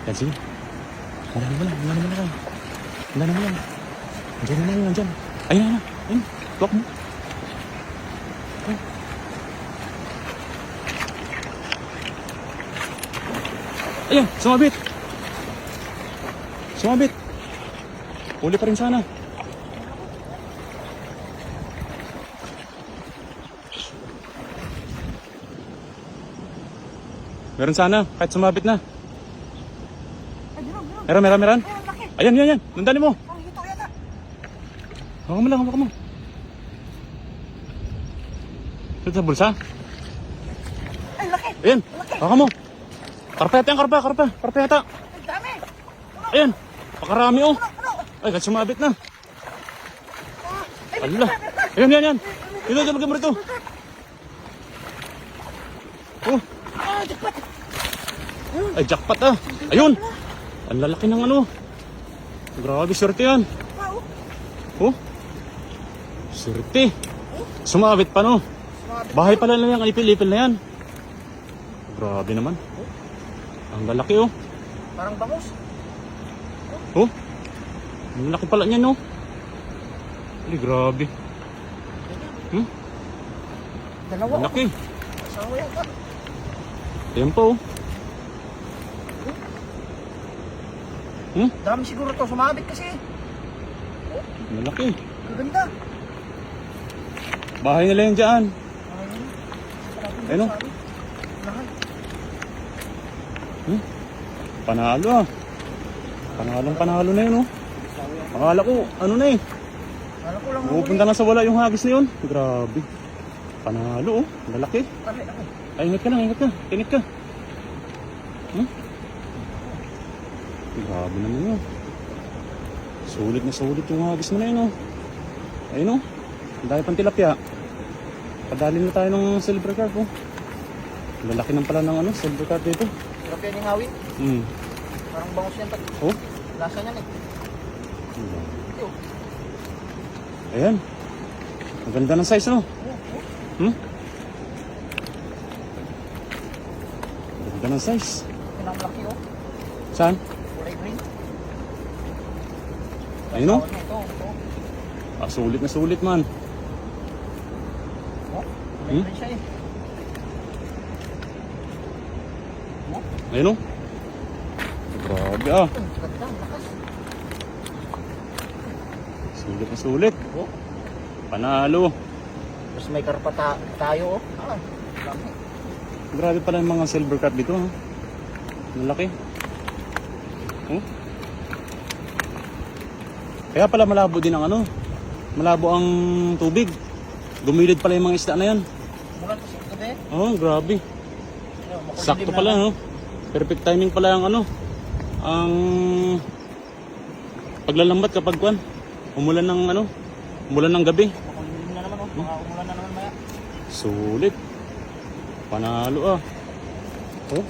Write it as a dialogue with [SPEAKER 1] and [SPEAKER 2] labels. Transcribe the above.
[SPEAKER 1] Yan, sige. Wala naman lang. Wala naman lang. Wala naman lang. Nandiyan na lang. Nandiyan. Ayun na. Ayun. Tuwak mo. Ayun. Ayun. Sumabit. Sumabit. Huli pa rin sana. Meron sana, kahit sumabit na. Meron. Ayan. Nandali mo. Hawakan mo lang, hawakan mo. Ito sa bulsa.
[SPEAKER 2] Ay, laki.
[SPEAKER 1] Ayan, hawakan mo. Karpa yata.
[SPEAKER 2] Ang dami.
[SPEAKER 1] Ayan, pakarami oh. Ay, kahit sumabit na. Allah. Ayan. Ito, lagyan mo rito. Oh.
[SPEAKER 2] Jackpot.
[SPEAKER 1] Ay, jackpot ah. Ayun. Ang lalaki ng ano. Grabe, swerte yan. Oh. Swerte. Sumabit pa no. Bahay pala na yan, ipil-ipil na yan. Grabe naman. Ang lalaki oh.
[SPEAKER 2] Parang bangus.
[SPEAKER 1] Oh. Ang laki pala niyan no. Ay, grabe.
[SPEAKER 2] Dalawa.
[SPEAKER 1] Ang laki.
[SPEAKER 2] Asawa yan ka.
[SPEAKER 1] Ayan pa oh.
[SPEAKER 2] Dami siguro to. Sumabit kasi.
[SPEAKER 1] Ang laki.
[SPEAKER 2] Gaganda.
[SPEAKER 1] Bahay nila yan dyan. Ayun oh.
[SPEAKER 2] Lahat.
[SPEAKER 1] Panalo ah. Panalo na yun oh. Akala ko, ano na eh.
[SPEAKER 2] Alam ko lang.
[SPEAKER 1] Pupunta na sa wala yung hagis na yun. Grabe. Panalo oh. Lalaki. Ay, ingat ka lang. Ingat ka. Grabe naman yun. Sulit na sulit yung hagis mo na yun oh. Ayun oh. Ang dami pang tilapia. Padali na tayo ng silver carp oh. Lalaki ng pala ng ano, silver carp dito.
[SPEAKER 2] Sarap yan yung hawin. Parang bangus yan.
[SPEAKER 1] Oh.
[SPEAKER 2] Lasa niyan eh.
[SPEAKER 1] Ayan. Ang ganda ng size no. Ang ganda ng size.
[SPEAKER 2] Pinang-laki oh.
[SPEAKER 1] Saan?
[SPEAKER 2] Kulay green.
[SPEAKER 1] Ayun oh.
[SPEAKER 2] Ito.
[SPEAKER 1] Ah, sulit na sulit man.
[SPEAKER 2] Kulay green siya eh.
[SPEAKER 1] Ayun oh. Grabe ah.
[SPEAKER 2] Ganda, lakas.
[SPEAKER 1] Sulit na sulit. Panalo.
[SPEAKER 2] Tapos may karpa tayo oh. Laki.
[SPEAKER 1] Grabe pala yung mga silver carp dito ha. Ang laki. Oh. Kaya pala malabo din ang ano. Malabo ang tubig. Gumilid pala yung mga isda na yan.
[SPEAKER 2] Mulan kasi gabi.
[SPEAKER 1] Oh, grabe. Sakto pala no. Perfect timing pala ang ano. Ang paglalambat kapag kuan. Umulan ng ano. Umulan ng gabi.
[SPEAKER 2] Makulimlim na naman oh. Baka umulan na naman maya.
[SPEAKER 1] Sulit. Panalo ah. Oh.